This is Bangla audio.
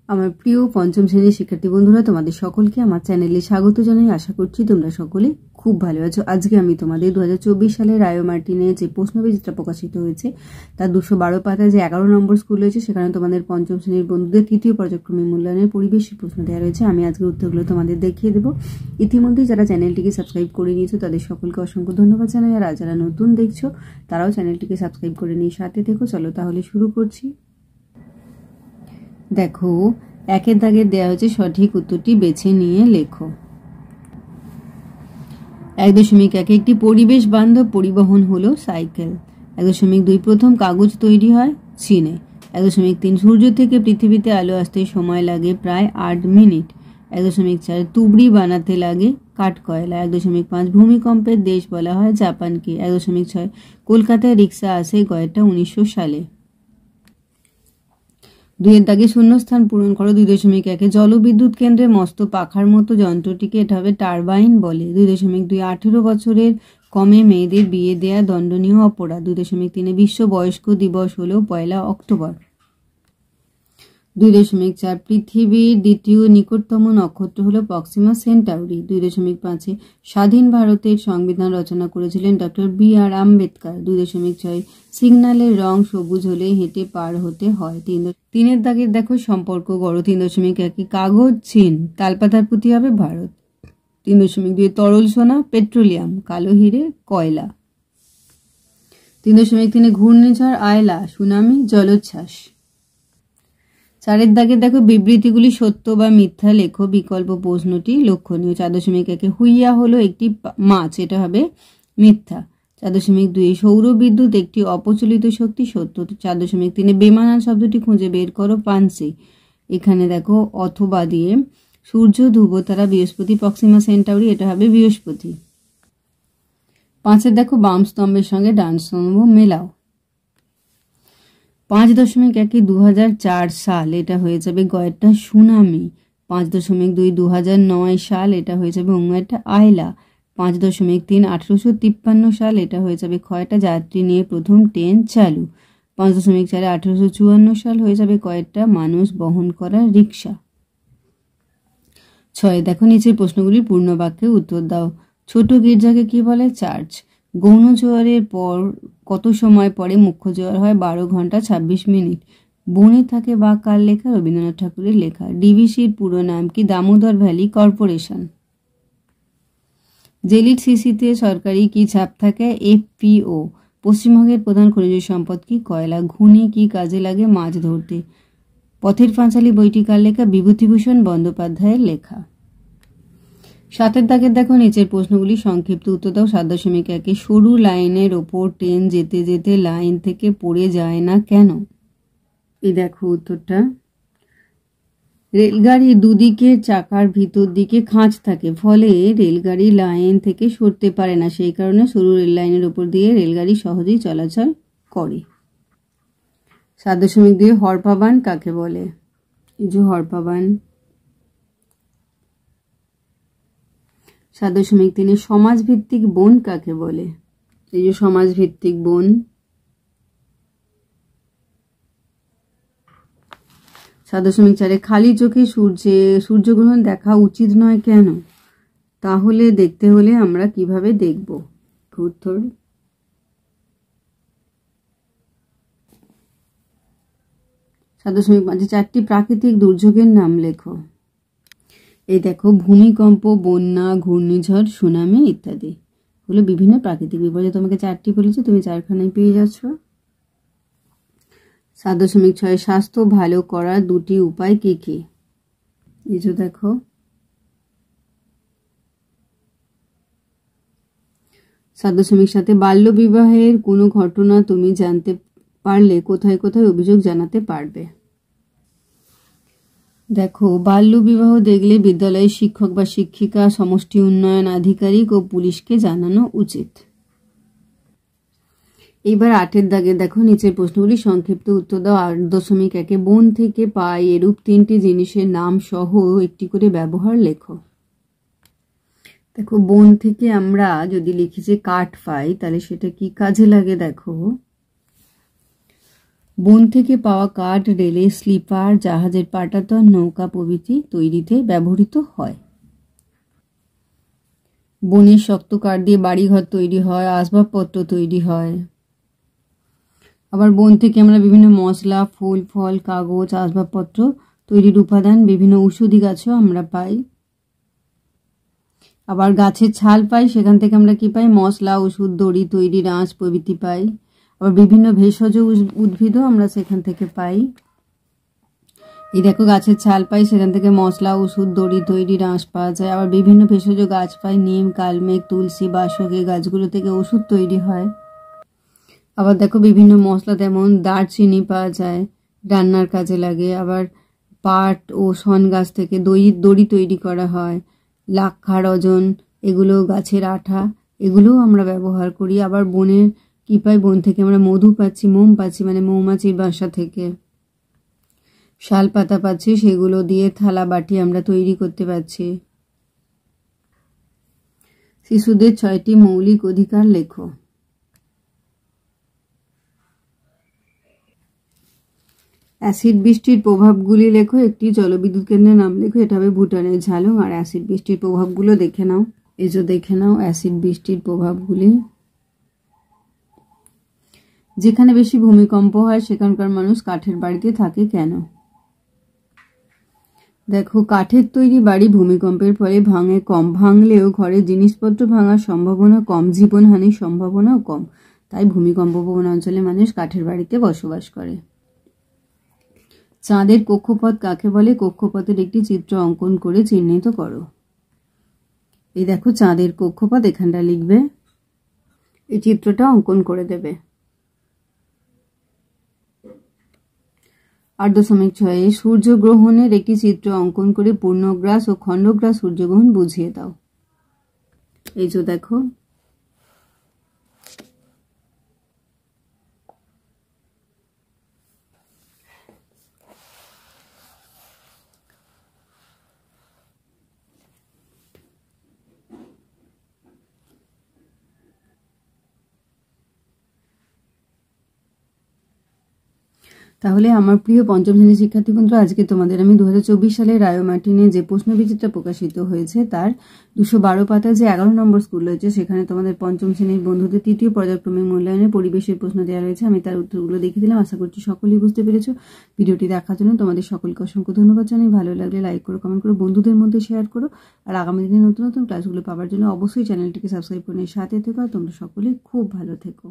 আমার প্রিয় পঞ্চম শ্রেণীর শিক্ষার্থী বন্ধুরা, তোমাদের সকলকে আমার চ্যানেলে স্বাগত জানাই। আশা করছি তোমরা সকলে খুব ভালো আছো। আজকে আমি তোমাদের 2024 সালে রায়ো মার্টিনে যে প্রশ্নবিচিত্রা প্রকাশিত হয়েছে তার 212 পাতায় যে 11 নম্বর স্কুল রয়েছে সেখানে তোমাদের পঞ্চম শ্রেণীর বন্ধুদের তৃতীয় পর্যায়ক্রমিক মূল্যায়নের পরিবেশের প্রশ্ন দেওয়া রয়েছে। আমি আজকের উত্তরগুলো তোমাদের দেখিয়ে দেবো। ইতিমধ্যেই যারা চ্যানেলটিকে সাবস্ক্রাইব করে নিয়েছো তাদের সকলকে অসংখ্য ধন্যবাদ জানাই। আর যারা নতুন দেখছো তারাও চ্যানেলটিকে সাবস্ক্রাইব করে নিয়ে সাথে থেকো। চলো তাহলে শুরু করছি। দেখো, একের দাগে দেওয়া হয়েছে সঠিক উত্তরটি বেছে নিয়ে লেখো। 1.1 একটি পরিবেশ বান্ধব পরিবহন হলো সাইকেল। 1.2 প্রথম কাগজ তৈরি হয় চীনে। 1.3 সূর্য থেকে পৃথিবীতে আলো আসতে সময় লাগে প্রায় 8 মিনিট। 1.4 তুবড়ি বানাতে লাগে কাঠকয়লা। 1.5 ভূমিকম্পের দেশ বলা হয় জাপানকে। 1.6 কলকাতায় রিক্সা আসে গয়েরটা 1900 সালে। 2 দাগে শূন্যস্থান পূরণ করো। 2.1 জলবিদ্যুৎ কেন্দ্রে মস্ত পাখার মতো যন্ত্রটিকে এটা হবে টারবাইন বলে। 2.2 18 বছরের কমে মেয়েদের বিয়ে দেয়া দণ্ডনীয় অপরাধ। 2.3 বিশ্ব বয়স্ক দিবস হলো 1 অক্টোবর। 2.4 পৃথিবীর দ্বিতীয় নিকটতম নক্ষত্র হলো প্রক্সিমা সেন্টাউরি। 2.5 স্বাধীন ভারতের সংবিধান রচনা করেছিলেন ডক্টর বি.আর. আম্বেদকর। 2.6 সিগন্যালের রং সবুজ হলে হেঁটে পার হতে হয়। 3 দাগের দেখো সম্পর্ক গড়ো। 3.1 কাগজ চীন, তালপাতার প্রতি হবে ভারত। 3.2 তরল সোনা পেট্রোলিয়াম, কালো হিরে কয়লা। 3.3 ঘূর্ণিঝড় আয়লা, সুনামি জলোচ্ছ্বাস। 4 দাগে দেখো বিবৃতিগুলি সত্য বা মিথ্যা লেখো। বিকল্প প্রশ্নটি লক্ষণীয়। 4.1 হুইয়া হলো একটি মাছ, এটা হবে মিথ্যা। 4.2 সৌর বিদ্যুৎ একটি অপ্রচলিত শক্তি, সত্য। 4.3 বেমানান শব্দটি খুঁজে বের করো পানসি। এখানে দেখো অথবা দিয়ে সূর্য, ধ্রুবতারা, বৃহস্পতি, প্রক্সিমা সেন্টাউরি, এটা হবে বৃহস্পতি। 5 দেখো বাম স্তম্ভের সঙ্গে ডান স্তম্ভ মেলাও। 5.1 2004 সাল, এটা হয়ে যাবে গয়েরটা সুনামি। 5.2 2009 সাল, এটা হয়ে যাবে উঙ্গারটা আয়লা। 5.3 1853 সাল, এটা হয়ে যাবে ক্ষয়টা যাত্রী নিয়ে প্রথম ট্রেন চালু। 5.4 1854 সাল হয়ে যাবে কয়েকটা মানুষ বহন করা রিক্সা। 6 দেখো নিচের প্রশ্নগুলির পূর্ণ বাক্যে উত্তর দাও। ছোট গির্জাকে কি বলে? চার্চ। গৌণ জোয়ারের পর কত সময় পরে মুখ্য জোয়ার হয়? 12 ঘন্টা 26 মিনিট। বনে থাকে বা কার লেখা? রবীন্দ্রনাথ ঠাকুরের লেখা। ডিভিসির পুরো নাম কি? Damodar valley corporation. জেলির সিসিতে সরকারি কি ছাপ থাকে? FPO। পশ্চিমবঙ্গের প্রধান খনিজ সম্পদ কি? কয়লা। ঘুনি কি কাজে লাগে? মাছ ধরতে। পথের পাঁচালী বইটি কার লেখা? বিভূতিভূষণ বন্দ্যোপাধ্যায়ের লেখা। 7 দাগের দেখো নিচের প্রশ্নগুলি সংক্ষিপ্ত উত্তর দাও। 7.1 সরু লাইনের ওপর ট্রেন যেতে যেতে লাইন থেকে পড়ে যায় না কেন? এই দেখো উত্তরটা। রেলগাড়ির দুদিকের চাকার ভিতর দিকে খাঁজ থাকে, ফলে রেলগাড়ি লাইন থেকে সরতে পারে না। সেই কারণে সরু রেল লাইনের উপর দিয়ে রেলগাড়ি সহজেই চলাচল করে। 7.2 হরপাবান কাকে বলে? এই যে হরপাবান। 7.3 সমাজভিত্তিক বন কাকে বলে? এই যে সমাজভিত্তিক বন। 7.4 খালি চোখে সূর্যগ্রহণ দেখা উচিত নয় কেন? তাহলে দেখতে হলে আমরা কিভাবে দেখব? উত্তর। 7.5 4টি প্রাকৃতিক দুর্যোগের নাম লেখো। এই দেখো ভূমিকম্প, বন্যা, ঘূর্ণিঝড়, সুনামি ইত্যাদি হলো বিভিন্ন প্রাকৃতিক বিপর্যয়। তোমাকে 4টি বলেছি, তুমি 4খানায় পেয়ে যাচ্ছ। 7.6 স্বাস্থ্য ভালো করার 2টি উপায় কি কি? এই যে দেখো। 7.7 বাল্য বিবাহের কোনো ঘটনা তুমি জানতে পারলে কোথায় কোথায় অভিযোগ জানাতে পারবে? দেখো বাল্য বিবাহ দেখলে বিদ্যালয়ের শিক্ষক বা শিক্ষিকা, সমষ্টি উন্নয়ন আধিকারিক ও পুলিশকে জানানো উচিত। এইবার 8 দাগে দেখো নিচের প্রশ্নগুলি সংক্ষিপ্ত উত্তর দাও। 8.1 বন থেকে পাই এরূপ 3টি জিনিসের নাম সহ একটি করে ব্যবহার লেখো। দেখো বন থেকে আমরা যদি লিখি যে কাঠ পাই তাহলে সেটা কি কাজে লাগে? দেখো বন থেকে পাওয়া কাঠ রেলে, স্লিপার, জাহাজের পাটাতন, নৌকা প্রভৃতি তৈরিতে ব্যবহৃত হয়। বনের শক্ত কাঠ দিয়ে বাড়িঘর তৈরি হয়, আসবাবপত্র তৈরি হয়। আবার বন থেকে আমরা বিভিন্ন মশলা, ফুল, ফল, কাগজ, আসবাবপত্র তৈরির উপাদান, বিভিন্ন ঔষধি গাছও আমরা পাই। আবার গাছের ছাল পাই, সেখান থেকে আমরা কি পাই? মশলা, ওষুধ, দড়ি তৈরির আঁশ প্রভৃতি পাই। আবার বিভিন্ন ভেষজ উদ্ভিদও আমরা সেখান থেকে পাই। এই দেখো গাছের ছাল পাই, সেখান থেকে মশলা, ওষুধ, দড়ি তৈরির আঁশ পাওয়া যায়। আবার বিভিন্ন ভেষজ গাছ পাই, নিম, কালমেঘ, তুলসী, বাসক, এই গাছগুলো থেকে ওষুধ তৈরি হয়। আবার দেখো বিভিন্ন মশলা যেমন দারচিনি পাওয়া যায়, রান্নার কাজে লাগে। আবার পাট ও শন গাছ থেকে দড়ি তৈরি করা হয়। লাক্ষা, রজন, এগুলো গাছের আঠা, এগুলোও আমরা ব্যবহার করি। আবার বনের কি পাই? বন থেকে আমরা মধু পাচ্ছি, মোম পাচ্ছি, মানে মৌমাছির বাসা থেকে। শাল পাতা পাচ্ছি, সেগুলো দিয়ে থালা বাটি আমরা তৈরি করতে পারছি। শিশুদের 6টি মৌলিক অধিকার লেখো। অ্যাসিড বৃষ্টির প্রভাবগুলি লেখো। একটি জলবিদ্যুৎ কেন্দ্রের নাম লেখো। এটা হবে ভুটানের ঝালং। আর অ্যাসিড বৃষ্টির প্রভাবগুলো দেখে নাও। এই যে দেখে নাও অ্যাসিড বৃষ্টির প্রভাবগুলি। যেখানে বেশি ভূমিকম্প হয় সেখানকার মানুষ কাঠের বাড়িতে থাকে কেন? দেখো, কাঠের তৈরি বাড়ি ভূমিকম্পের ফলে ভাঙে কম, ভাঙলেও ঘরের জিনিসপত্র ভাঙার সম্ভাবনা কম, জীবনহানির সম্ভাবনাও কম। তাই ভূমিকম্প প্রবণ অঞ্চলে মানুষ কাঠের বাড়িতে বসবাস করে। চাঁদের কক্ষপথ কাকে বলে? কক্ষপথের একটি চিত্র অঙ্কন করে চিহ্নিত করো। এই দেখো চাঁদের কক্ষপথ, এখানটা লিখবে, এই চিত্রটা অঙ্কন করে দেবে। 8.6 সূর্যগ্রহণের একটি চিত্র অঙ্কন করে পূর্ণগ্রাস ও খণ্ডগ্রাস সূর্যগ্রহণ বুঝিয়ে দাও। এই যে দেখো, তাহলে আমার প্রিয় পঞ্চম শ্রেণীর শিক্ষার্থী বন্ধুরা, আজকে তোমাদের আমি 2024 সালে রায় মার্টিনে যে প্রশ্নবিচিত্রা প্রকাশিত হয়েছে তার 212 পাতা যে 11 নম্বর স্কুল রয়েছে, সেখানে তোমাদের পঞ্চম শ্রেণীর বন্ধুদের তৃতীয় পর্যায়ক্রমিক মূল্যায়নের পরিবেশের প্রশ্ন দেওয়া রয়েছে। আমি তার উত্তরগুলো দেখে দিলাম। আশা করছি সকলেই বুঝতে পেরেছো। ভিডিওটি দেখার জন্য তোমাদের সকলকে অসংখ্য ধন্যবাদ জানাই। ভালো লাগলে লাইক করো, কমেন্ট করো, বন্ধুদের মধ্যে শেয়ার করো। আর আগামী দিনে নতুন নতুন ক্লাসগুলো পাওয়ার জন্য অবশ্যই চ্যানেলটিকে সাবস্ক্রাইব করে সাথে থেকো। তোমরা সকলেই খুব ভালো থেকো।